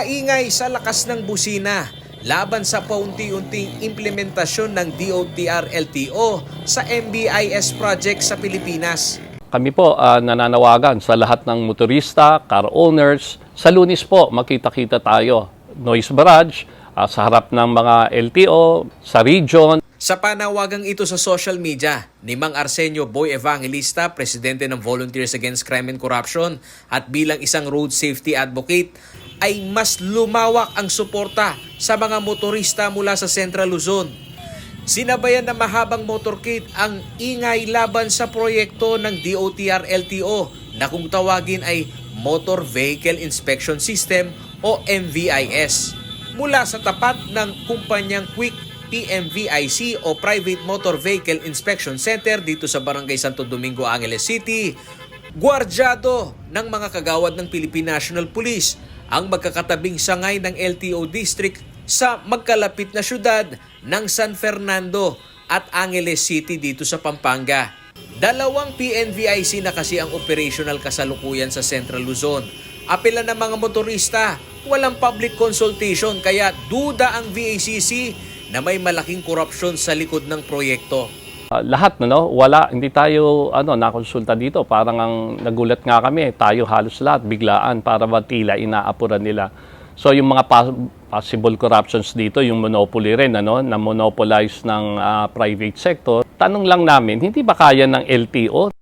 Maingay sa lakas ng busina laban sa paunti-unting implementasyon ng DOTR-LTO sa MBIS project sa Pilipinas. Kami po nananawagan sa lahat ng motorista, car owners. Sa Lunes po, makita-kita tayo. Noise barrage sa harap ng mga LTO, sa region. Sa panawagang ito sa social media ni Mang Arsenio Boy Evangelista, presidente ng Volunteers Against Crime and Corruption at bilang isang road safety advocate, ay mas lumawak ang suporta sa mga motorista mula sa Central Luzon. Sinabayan na mahabang motorcade ang ingay laban sa proyekto ng DOTR-LTO na kung tawagin ay Motor Vehicle Inspection System o MVIS. Mula sa tapat ng kumpanyang Quick PMVIC o Private Motor Vehicle Inspection Center dito sa Barangay Santo Domingo, Angeles City, gwardyado ng mga kagawad ng Philippine National Police ang magkakatabing sangay ng LTO District sa magkalapit na syudad ng San Fernando at Angeles City dito sa Pampanga. Dalawang PNVIC na kasi ang operational kasalukuyan sa Central Luzon. Apela ng mga motorista, walang public consultation kaya duda ang VACC na may malaking korupsyon sa likod ng proyekto. Lahat hindi tayo nakonsulta dito. Parang ang nagulat nga kami, tayo halos lahat biglaan para ba tila inaapuran nila. So yung mga possible corruptions dito, yung monopoly rin na monopolize ng private sector. Tanong lang namin, hindi ba kaya ng LTO?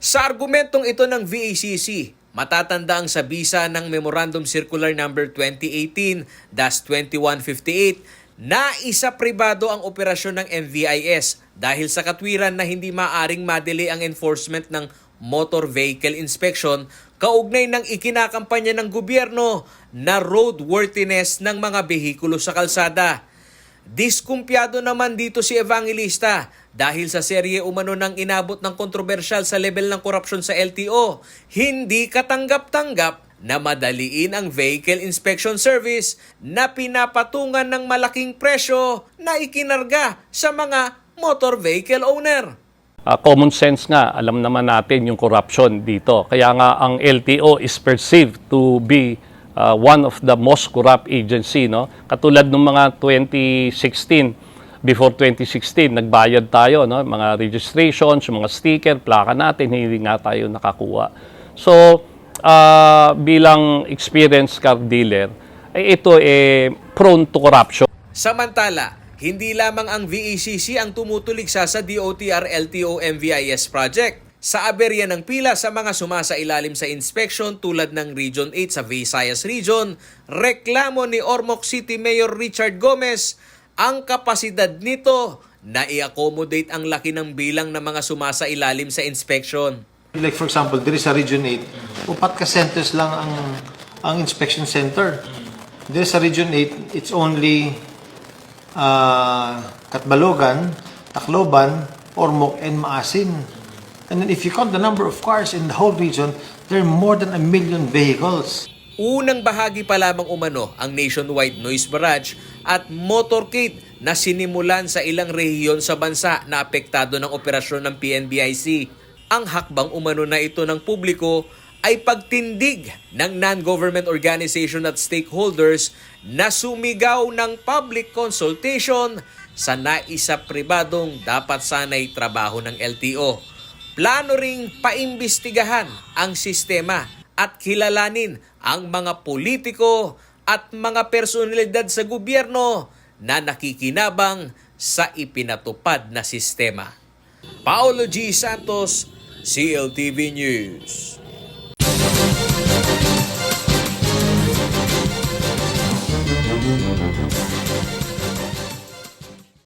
Sa argumentong ito ng VACC, matatanda ang sa bisa ng Memorandum Circular Number 2018-2158 na isa pribado ang operasyon ng MVIS dahil sa katwiran na hindi maaring madeli ang enforcement ng motor vehicle inspection kaugnay ng ikinakampanya ng gobyerno na roadworthiness ng mga behikulo sa kalsada. Diskumpyado naman dito si Evangelista dahil sa serye umano ng inabot ng kontrobersyal sa level ng korupsyon sa LTO, hindi katanggap-tanggap na madaliin ang vehicle inspection service na pinapatungan ng malaking presyo na ikinarga sa mga motor vehicle owner. Common sense nga, alam naman natin yung corruption dito. Kaya nga ang LTO is perceived to be one of the most corrupt agency. Katulad ng mga 2016, before 2016, nagbayad tayo, mga registrations, mga sticker, plaka natin, hindi nga tayo nakakuha. So, bilang experienced car dealer, ito prone to corruption. Samantala, hindi lamang ang VACC ang tumutuligsa sa DOTR-LTO MVIS project. Sa aberya ng pila sa mga sumasailalim sa inspection tulad ng Region 8 sa Visayas Region, reklamo ni Ormoc City Mayor Richard Gomez ang kapasidad nito na i-accommodate ang laki ng bilang ng mga sumasailalim sa inspection. Like for example, there is a Region 8, upat ka centers lang ang inspection center. There is a Region 8, it's only Katbalogan, Tacloban, Ormoc, and Maasin. And then if you count the number of cars in the whole region, there are more than 1 million vehicles. Unang bahagi pa lamang umano ang nationwide noise barrage at motorcade na sinimulan sa ilang rehiyon sa bansa na apektado ng operasyon ng PNBIC. Ang hakbang umano na ito ng publiko ay pagtindig ng non-government organization at stakeholders na sumigaw ng public consultation sa naisa pribadong dapat sanay trabaho ng LTO. Plano ring paimbestigahan ang sistema at kilalanin ang mga politiko at mga personalidad sa gobyerno na nakikinabang sa ipinatupad na sistema. Paolo G. Santos, CLTV News.